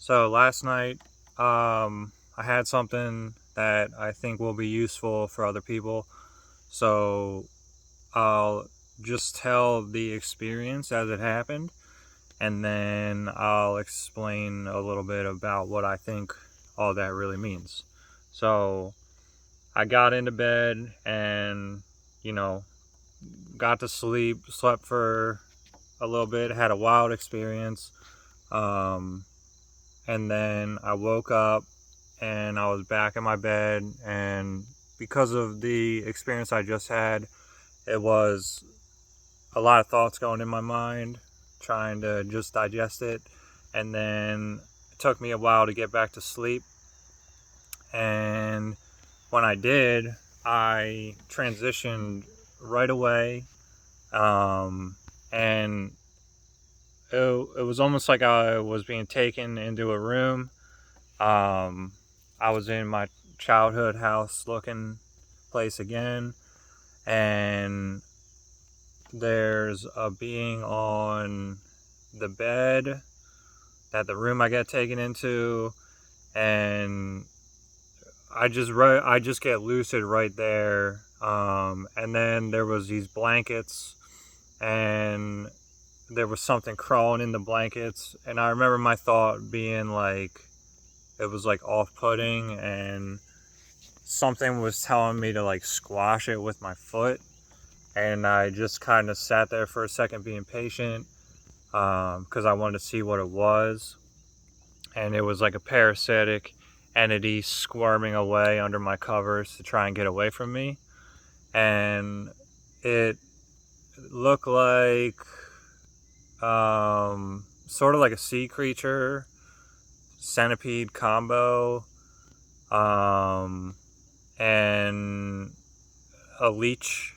So last night, I had something that I think will be useful for other people. So I'll just tell the experience as it happened, and then I'll explain a little bit about what I think all that really means. So I got into bed and, you know, got to sleep, slept for a little bit, had a wild experience. Um, and then I woke up and I was back in my bed, and because of the experience I just had, it was a lot of thoughts going in my mind, trying to just digest it, and then it took me a while to get back to sleep. And when I did, I transitioned right away, and it was almost like I was being taken into a room. um, I was in my childhood house looking place again, and there's a being on the bed that the room I get taken into, and I just get lucid right there. And then there was these blankets, and there was something crawling in the blankets, and I remember my thought being like, it was like off-putting, and something was telling me to like squash it with my foot. And I just kind of sat there for a second being patient, because I wanted to see what it was. And it was like a parasitic entity squirming away under my covers to try and get away from me. And it looked like sort of like a sea creature, centipede combo, um, and a leech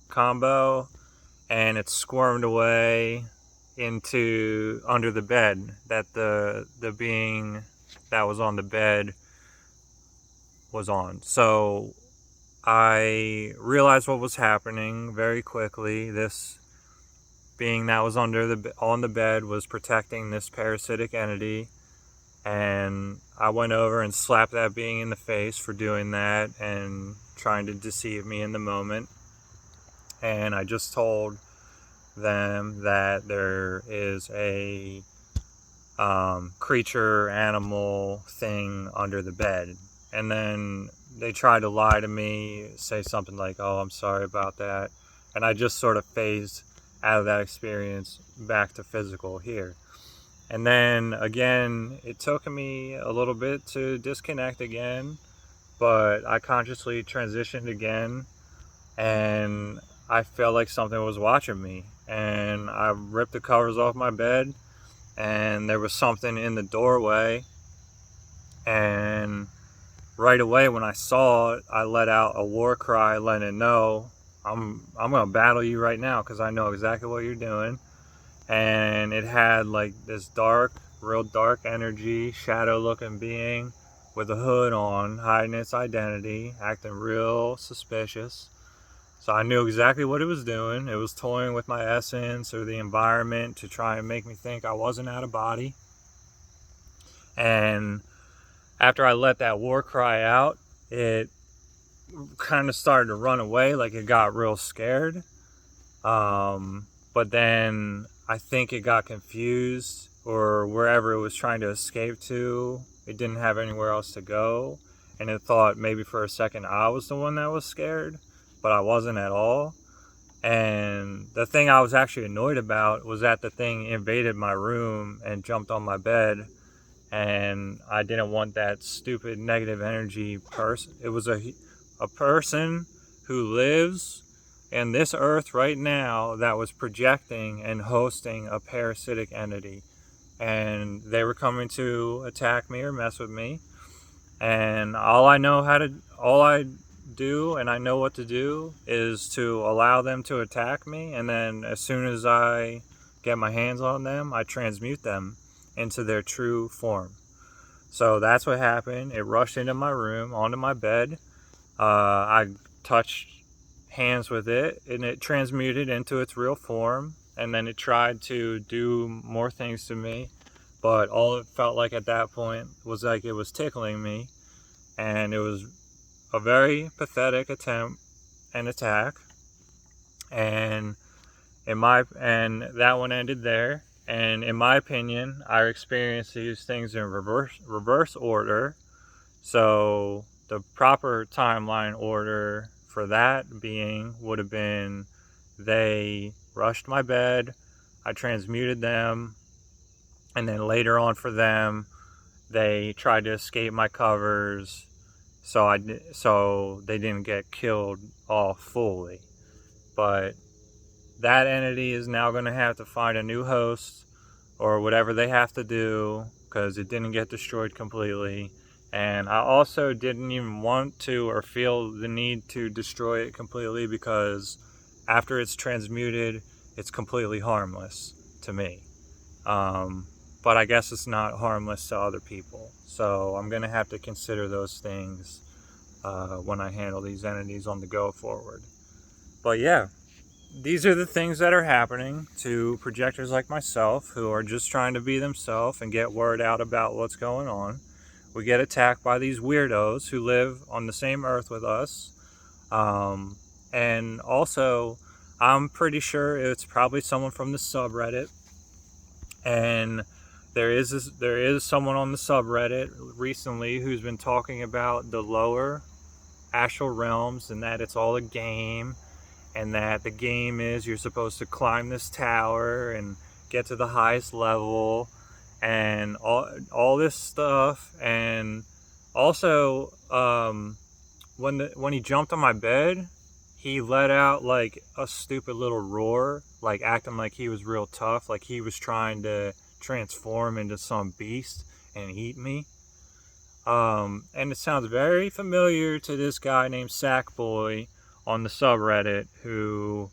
combo, and it squirmed away into under the bed that the being that was on the bed was on. So I realized what was happening very quickly. This being that was on the bed was protecting this parasitic entity, and I went over and slapped that being in the face for doing that and trying to deceive me in the moment. And I just told them that there is a creature, animal thing under the bed. And then they tried to lie to me, say something like, "Oh, I'm sorry about that." And I just sort of phased out of that experience back to physical here. And then again, it took me a little bit to disconnect again, but I consciously transitioned again, and I felt like something was watching me. And I ripped the covers off my bed, and there was something in the doorway. And right away, when I saw it, I let out a war cry, letting it know, I'm gonna battle you right now because I know exactly what you're doing. And it had like this dark, real dark energy, shadow-looking being with a hood on, hiding its identity, acting real suspicious. So I knew exactly what it was doing. It was toying with my essence or the environment to try and make me think I wasn't out of body. And after I let that war cry out, it kind of started to run away, like it got real scared. But then I think it got confused, or wherever it was trying to escape to, it didn't have anywhere else to go. And it thought maybe for a second I was the one that was scared, but I wasn't at all. And the thing I was actually annoyed about was that the thing invaded my room and jumped on my bed, and I didn't want that stupid negative energy person. It was a person who lives in this earth right now that was projecting and hosting a parasitic entity, and they were coming to attack me or mess with me. And all I do, and I know what to do, is to allow them to attack me, and then as soon as I get my hands on them, I transmute them into their true form. So that's what happened. It rushed into my room, onto my bed. I touched hands with it, and it transmuted into its real form, and then it tried to do more things to me. but all it felt like at that point was like it was tickling me, and it was a very pathetic attempt and attack, and that one ended there. And in my opinion, I experienced these things in reverse order. So the proper timeline order for that being would have been, they rushed my bed, I transmuted them, and then later on for them, they tried to escape my covers, so they didn't get killed all fully. But that entity is now going to have to find a new host or whatever they have to do, because it didn't get destroyed completely. And I also didn't even want to or feel the need to destroy it completely, because after it's transmuted, it's completely harmless to me. But I guess it's not harmless to other people. So I'm going to have to consider those things when I handle these entities on the go forward. But yeah, these are the things that are happening to projectors like myself, who are just trying to be themselves and get word out about what's going on. We get attacked by these weirdos who live on the same earth with us. And also, I'm pretty sure it's probably someone from the subreddit. And there is someone on the subreddit recently who's been talking about the lower astral realms, and that it's all a game, and that the game is you're supposed to climb this tower and get to the highest level, and all this stuff. And also, when he jumped on my bed, he let out like a stupid little roar, like acting like he was real tough, like he was trying to transform into some beast and eat me. And it sounds very familiar to this guy named Sackboy on the subreddit, who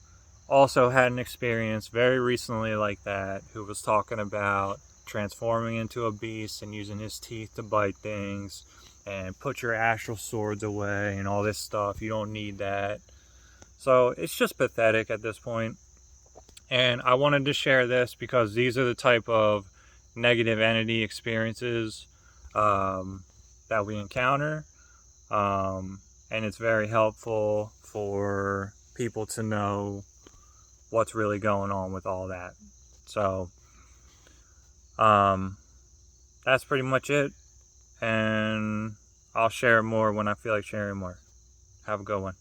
also had an experience very recently like that, who was talking about transforming into a beast and using his teeth to bite things and put your astral swords away and all this stuff. You don't need that. So it's just pathetic at this point. And I wanted to share this because these are the type of negative entity experiences that we encounter. And it's very helpful for people to know what's really going on with all that. So that's pretty much it. And I'll share more when I feel like sharing more. Have a good one.